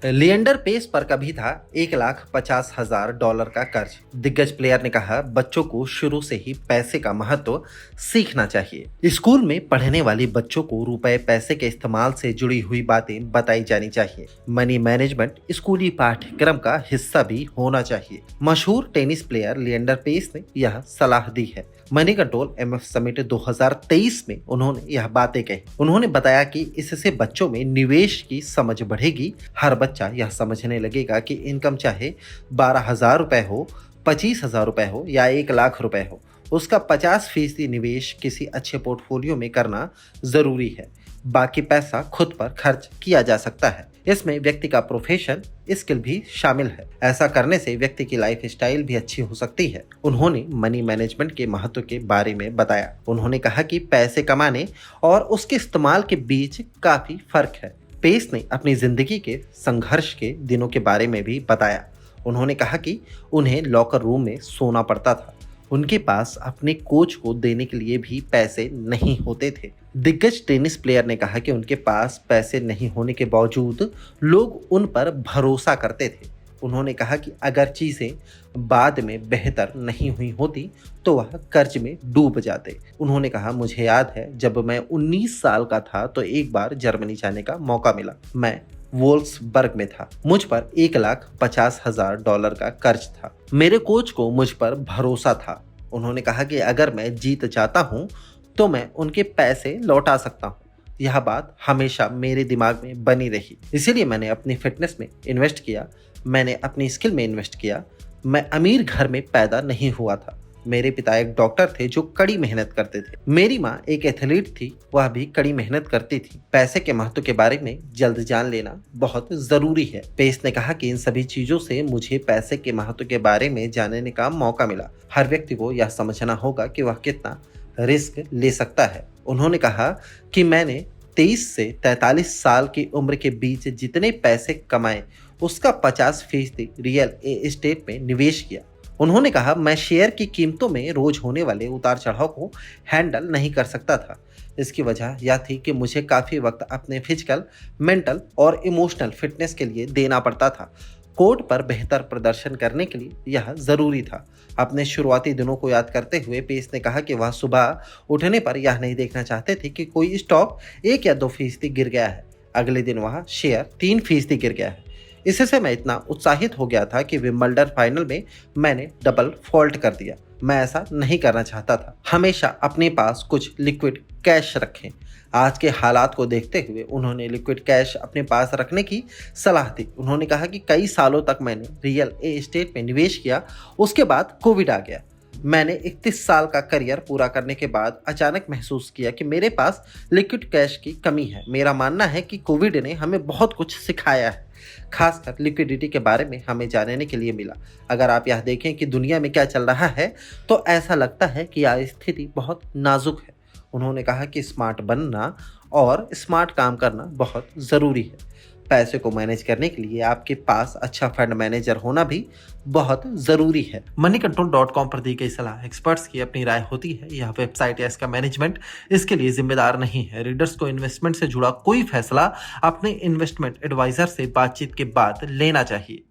Leander pace पर कभी था $1,50,000 का कर्ज। दिग्गज प्लेयर ने कहा, बच्चों को शुरू से ही पैसे का महत्व सीखना चाहिए। स्कूल में पढ़ने वाले बच्चों को रुपए पैसे के इस्तेमाल से जुड़ी हुई बातें बताई जानी चाहिए। मनी मैनेजमेंट स्कूली पाठ्यक्रम का हिस्सा भी होना चाहिए। मशहूर टेनिस प्लेयर लिएंडर पेस ने यह सलाह दी है। मनी कंट्रोल MF समिट 2023 में उन्होंने यह बातें कही। उन्होंने बताया कि इससे बच्चों में निवेश की समझ बढ़ेगी। हर बच्चा यह समझने लगेगा कि इनकम चाहे 12,000 रुपए हो, 25,000 रुपए हो या 1,00,000 रुपए हो, उसका 50% निवेश किसी अच्छे पोर्टफोलियो में करना जरूरी है। बाकी पैसा खुद पर खर्च किया जा सकता है। इसमें व्यक्ति का प्रोफेशन स्किल भी शामिल है। ऐसा करने से व्यक्ति की लाइफ स्टाइल भी अच्छी हो सकती है। उन्होंने मनी मैनेजमेंट के महत्व के बारे में बताया। उन्होंने कहा कि पैसे कमाने और उसके इस्तेमाल के बीच काफी फर्क है। पेस ने अपनी जिंदगी के संघर्ष के दिनों के बारे में भी बताया। उन्होंने कहा कि उन्हें लॉकर रूम में सोना पड़ता था। उनके पास अपने कोच को देने के लिए भी पैसे नहीं होते थे। दिग्गज टेनिस प्लेयर ने कहा कि उनके पास पैसे नहीं होने के बावजूद लोग उन पर भरोसा करते थे। उन्होंने कहा कि अगर चीजें बाद में बेहतर नहीं हुई होती तो वह कर्ज में डूब जाते। उन्होंने कहा, मुझे याद है जब मैं 19 साल का था तो एक बार जर्मनी जाने का मौका मिला। मैं वोल्फ्सबर्ग में था। मुझ पर $1,50,000 का कर्ज था। मेरे कोच को मुझ पर भरोसा था। उन्होंने कहा कि अगर मैं जीत जाता हूं तो मैं उनके पैसे लौटा सकता हूं। यह बात हमेशा मेरे दिमाग में बनी रही। इसीलिए मैंने अपनी फिटनेस में इन्वेस्ट किया। मैंने अपनी स्किल में इन्वेस्ट किया। मैं अमीर घर में पैदा नहीं हुआ था। मेरे पिता एक डॉक्टर थे जो कड़ी मेहनत करते थे। मेरी माँ एक एथलीट थी, वह भी कड़ी मेहनत करती थी। पैसे के महत्व के बारे में जल्द जान लेना बहुत जरूरी है। पेस ने कहा कि इन सभी चीजों से मुझे पैसे के महत्व के बारे में जानने का मौका मिला। हर व्यक्ति को यह समझना होगा कि वह कितना रिस्क ले सकता है। उन्होंने कहा कि मैंने 23 से 43 साल की उम्र के बीच जितने पैसे कमाए उसका 50% रियल एस्टेट में निवेश किया। उन्होंने कहा, मैं शेयर की कीमतों में रोज होने वाले उतार चढ़ाव को हैंडल नहीं कर सकता था। इसकी वजह यह थी कि मुझे काफी वक्त अपने फिजिकल, मेंटल और इमोशनल फिटनेस के लिए देना पड़ता था। कोर्ट पर बेहतर प्रदर्शन करने के लिए यह जरूरी था। अपने शुरुआती दिनों को याद करते हुए पेस ने कहा कि वह सुबह उठने पर यह नहीं देखना चाहते थे कि कोई स्टॉक 1 या 2% गिर गया है। अगले दिन वह शेयर 3% गिर गया है। इससे मैं इतना उत्साहित हो गया था कि विंबलडन फाइनल में मैंने डबल फॉल्ट कर दिया। मैं ऐसा नहीं करना चाहता था। हमेशा अपने पास कुछ लिक्विड कैश रखें। आज के हालात को देखते हुए उन्होंने लिक्विड कैश अपने पास रखने की सलाह दी। उन्होंने कहा कि कई सालों तक मैंने रियल एस्टेट में निवेश किया। उसके बाद कोविड आ गया। मैंने 31 साल का करियर पूरा करने के बाद अचानक महसूस किया कि मेरे पास लिक्विड कैश की कमी है। मेरा मानना है कि कोविड ने हमें बहुत कुछ सिखाया है, खासकर लिक्विडिटी के बारे में हमें जानने के लिए मिला। अगर आप यह देखें कि दुनिया में क्या चल रहा है तो ऐसा लगता है कि यह स्थिति बहुत नाजुक है। उन्होंने कहा कि स्मार्ट बनना और स्मार्ट काम करना बहुत ज़रूरी है। पैसे को मैनेज करने के लिए आपके पास अच्छा फंड मैनेजर होना भी बहुत ज़रूरी है। moneycontrol.com पर दी गई सलाह एक्सपर्ट्स की अपनी राय होती है। यह वेबसाइट या इसका मैनेजमेंट इसके लिए जिम्मेदार नहीं है। रीडर्स को इन्वेस्टमेंट से जुड़ा कोई फैसला अपने इन्वेस्टमेंट एडवाइजर से बातचीत के बाद लेना चाहिए।